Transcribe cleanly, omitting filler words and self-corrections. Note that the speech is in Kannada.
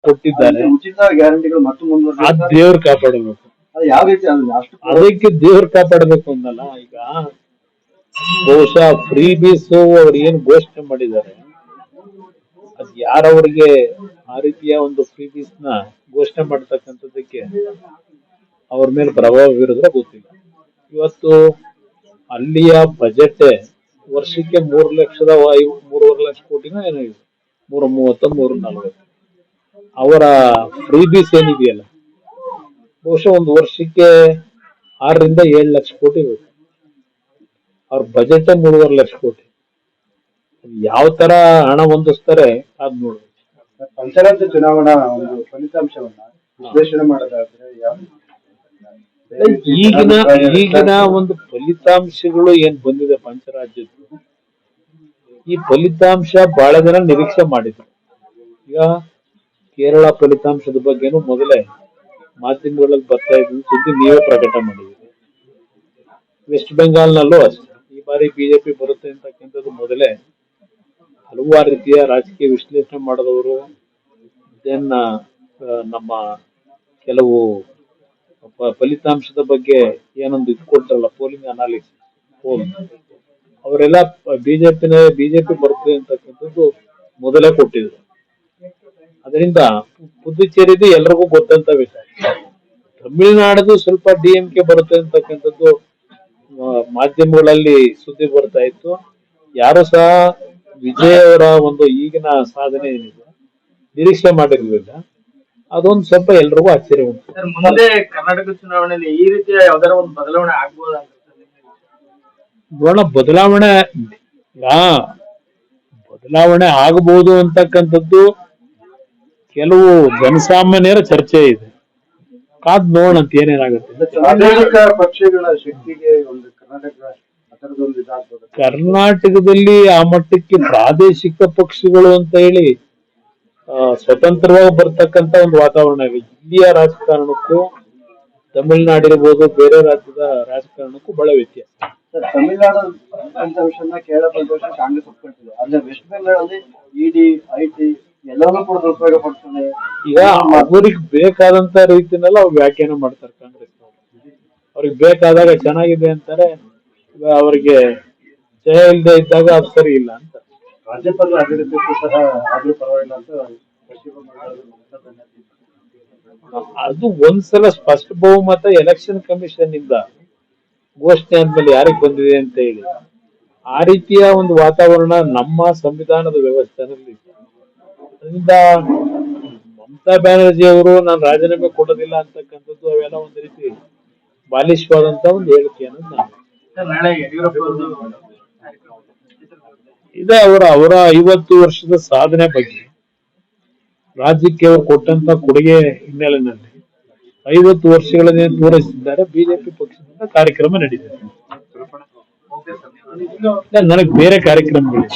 ಕೊಟ್ಟಿದ್ದಾರೆ. ಉಚಿತ ಗ್ಯಾರಂಟಿಗಳು ಮತ್ತು ಆ ದೇವ್ರು ಕಾಪಾಡಬೇಕು. ಯಾವ ರೀತಿ ಅದಕ್ಕೆ ದೇವ್ರು ಕಾಪಾಡಬೇಕು ಅಂದಲ್ಲ. ಈಗ ಬಹುಶಃ ಫ್ರೀ ಬೀಸ್ ಅವ್ರು ಏನ್ ಘೋಷಣೆ ಮಾಡಿದ್ದಾರೆ, ಅದ್ ಯಾರವ್ರಿಗೆ ಆ ರೀತಿಯ ಒಂದು ಫ್ರೀ ಬೀಸ್ ನ ಘೋಷಣೆ ಮಾಡ್ತಕ್ಕಂಥದ್ದಕ್ಕೆ ಅವ್ರ ಮೇಲೆ ಪ್ರಭಾವ ಬೀರಿದ್ರೆ ಗೊತ್ತಿಲ್ಲ. ಇವತ್ತು ಅಲ್ಲಿಯ ಬಜೆಟ್ ವರ್ಷಕ್ಕೆ 3,00,000 ಲಕ್ಷ ಕೋಟಿನ ಏನೋ ಇದೆ, 330, 340. ಅವರ ಫ್ರೀ ಬೀಸ್ ಏನಿದೆಯಲ್ಲ, ಬಹುಶಃ ಒಂದು ವರ್ಷಕ್ಕೆ 6ರಿಂದ 7 ಲಕ್ಷ ಕೋಟಿ ಬೇಕು. ಅವ್ರ ಬಜೆಟ್ 3.5 ಲಕ್ಷ ಕೋಟಿ. ಯಾವ ತರ ಹಣ ಹೊಂದಿಸ್ತಾರೆ ಅದ್ ನೋಡ್ಬೇಕು. ಪಂಚರಾಜ್ಯ ಚುನಾವಣಾ ಒಂದು ಫಲಿತಾಂಶವನ್ನ ವಿಶ್ಲೇಷಣೆ ಮಾಡೋದಾದ್ರೆ ಈಗಿನ ಒಂದು ಫಲಿತಾಂಶಗಳು ಏನ್ ಬಂದಿದೆ ಪಂಚರಾಜ್ಯದ್ದು, ಈ ಫಲಿತಾಂಶ ಬಹಳ ಜನ ನಿರೀಕ್ಷೆ ಮಾಡಿದ್ರು. ಈಗ ಕೇರಳ ಫಲಿತಾಂಶದ ಬಗ್ಗೆನೂ ಮೊದಲೇ ಮಾಧ್ಯಮಗಳಲ್ಲಿ ಬರ್ತಾ ಇದ್ದು ಸುದ್ದಿ ನೀವೇ ಪ್ರಕಟ ಮಾಡಿದ್ರಿ. ವೆಸ್ಟ್ ಬೆಂಗಾಲ್ನಲ್ಲೂ ಅಷ್ಟೇ ಈ ಬಾರಿ ಬಿಜೆಪಿ ಬರುತ್ತೆ ಅಂತಕ್ಕಂಥದ್ದು ಮೊದಲೇ ಹಲವಾರು ರೀತಿಯ ರಾಜಕೀಯ ವಿಶ್ಲೇಷಣೆ ಮಾಡಿದವರು, ದೆನ್ ನಮ್ಮ ಕೆಲವು ಫಲಿತಾಂಶದ ಬಗ್ಗೆ ಏನೊಂದು ಇದು ಕೊಡ್ತಾರಲ್ಲ, ಪೋಲಿಂಗ್ ಅನಾಲಿಸಿಸ್ ಪೋಲ್, ಅವರೆಲ್ಲ ಬಿಜೆಪಿ ಬರುತ್ತೆ ಅಂತಕ್ಕಂಥದ್ದು ಮೊದಲೇ ಕೊಟ್ಟಿದ್ರು. ಅದರಿಂದ ಪುದುಚೇರಿದು ಎಲ್ರಿಗೂ ಗೊತ್ತಂತ ವಿಷಯ. ತಮಿಳುನಾಡದು ಸ್ವಲ್ಪ DMK ಬರುತ್ತೆ ಅಂತಕ್ಕಂಥದ್ದು ಮಾಧ್ಯಮಗಳಲ್ಲಿ ಸುದ್ದಿ ಬರ್ತಾ ಇತ್ತು. ಯಾರು ಸಹ ವಿಜಯ್ ಅವರ ಒಂದು ಈಗಿನ ಸಾಧನೆ ಏನಿದೆ ನಿರೀಕ್ಷೆ ಮಾಡಿರ್ಲಿಲ್ಲ. ಅದೊಂದು ಸ್ವಲ್ಪ ಎಲ್ರಿಗೂ ಆಶ್ಚರ್ಯ ಉಂಟು. ಮುಂದೆ ಕರ್ನಾಟಕ ಚುನಾವಣೆಯಲ್ಲಿ ಈ ರೀತಿಯ ಯಾವ್ದಾರ ಒಂದು ಬದಲಾವಣೆ ಆಗ್ಬೋದ? ನೋಡೋಣ, ಬದಲಾವಣೆ ಆಗಬಹುದು ಅಂತಕ್ಕಂಥದ್ದು ಕೆಲವು ಜನಸಾಮಾನ್ಯರ ಚರ್ಚೆ ಇದೆ. ಕಾದ್ ನೋಡೋಣ ಅಂತ ಏನೇನಾಗುತ್ತೆ. ಪ್ರಾದೇಶಿಕ ಪಕ್ಷಗಳ ಶಕ್ತಿಗೆ ಒಂದು ಕರ್ನಾಟಕದಲ್ಲಿ ಆ ಮಟ್ಟಕ್ಕೆ ಪ್ರಾದೇಶಿಕ ಪಕ್ಷಗಳು ಅಂತ ಹೇಳಿ ಸ್ವತಂತ್ರವಾಗಿ ಬರ್ತಕ್ಕಂತ ಒಂದು ವಾತಾವರಣ ಇದೆ. ಇಲ್ಲಿಯ ರಾಜಕಾರಣಕ್ಕೂ ತಮಿಳುನಾಡಿರ್ಬೋದು, ಬೇರೆ ರಾಜ್ಯದ ರಾಜಕಾರಣಕ್ಕೂ ಬಹಳ ವ್ಯತ್ಯಾಸ. ತಮಿಳುನಾಡು ಫಲಿತಾಂಶ ಕೇರಳ ಫಲಿತಾಂಶ ಕಾಂಗ್ರೆಸ್ ಒಪ್ಕೊಳ್ತಿದೆ, ಆದ್ರೆ ವೆಸ್ಟ್ ಬೆಂಗಾಳಲ್ಲಿ ED, IT ಎಲ್ಲವನ್ನೂ ಕೂಡ ಉಪಯೋಗ ಪಡ್ತಾರೆ. ಈಗ ಅವ್ರಿಗೆ ಬೇಕಾದಂತ ರೀತಿನೆಲ್ಲ ಅವ್ರು ವ್ಯಾಖ್ಯಾನ ಮಾಡ್ತಾರೆ ಕಾಂಗ್ರೆಸ್. ಅವ್ರಿಗೆ ಬೇಕಾದಾಗ ಚೆನ್ನಾಗಿದೆ ಅಂತಾರೆ, ಅವರಿಗೆ ಜಯ ಇಲ್ಲದೆ ಇದ್ದಾಗ ಅದು ಸರಿ ಇಲ್ಲ ಅಂತ. ರಾಜ್ಯಪಾಲರ ಅಭಿವೃದ್ಧಿಗೂ ಸಹ ಆದ್ರೂ ಪರವಾಗಿಲ್ಲ ಅಂತ ಅದು ಒಂದ್ಸಲ ಸ್ಪಷ್ಟ ಬಹುಮತ ಎಲೆಕ್ಷನ್ ಕಮಿಷನ್ ಇಂದ ಘೋಷಣೆ ಆದ್ಮೇಲೆ ಯಾರಿಗೆ ಬಂದಿದೆ ಅಂತ ಹೇಳಿ ಆ ರೀತಿಯ ಒಂದು ವಾತಾವರಣ ನಮ್ಮ ಸಂವಿಧಾನದ ವ್ಯವಸ್ಥೆನಲ್ಲಿ. ಅದರಿಂದ ಮಮತಾ ಬ್ಯಾನರ್ಜಿ ಅವರು ನಾನು ರಾಜೀನಾಮೆ ಕೊಡೋದಿಲ್ಲ ಅಂತಕ್ಕಂಥದ್ದು ಅವೆಲ್ಲ ಒಂದು ರೀತಿ ಬಾಲಿಶವಾದಂತ ಒಂದು ಹೇಳಿಕೆಯನ್ನು ಇದೆ. ಅವರ 50 ವರ್ಷದ ಸಾಧನೆ ಬಗ್ಗೆ, ರಾಜ್ಯಕ್ಕೆ ಅವರು ಕೊಟ್ಟಂತ ಕೊಡುಗೆ ಹಿನ್ನೆಲೆಯಲ್ಲಿ 50 ವರ್ಷಗಳನ್ನೇ ಪೂರೈಸಿದ್ದಾರೆ. ಬಿಜೆಪಿ ಪಕ್ಷದಿಂದ ಕಾರ್ಯಕ್ರಮ ನಡೀತಿದೆ. ನನಗೆ ಬೇರೆ ಕಾರ್ಯಕ್ರಮಗಳಿವೆ.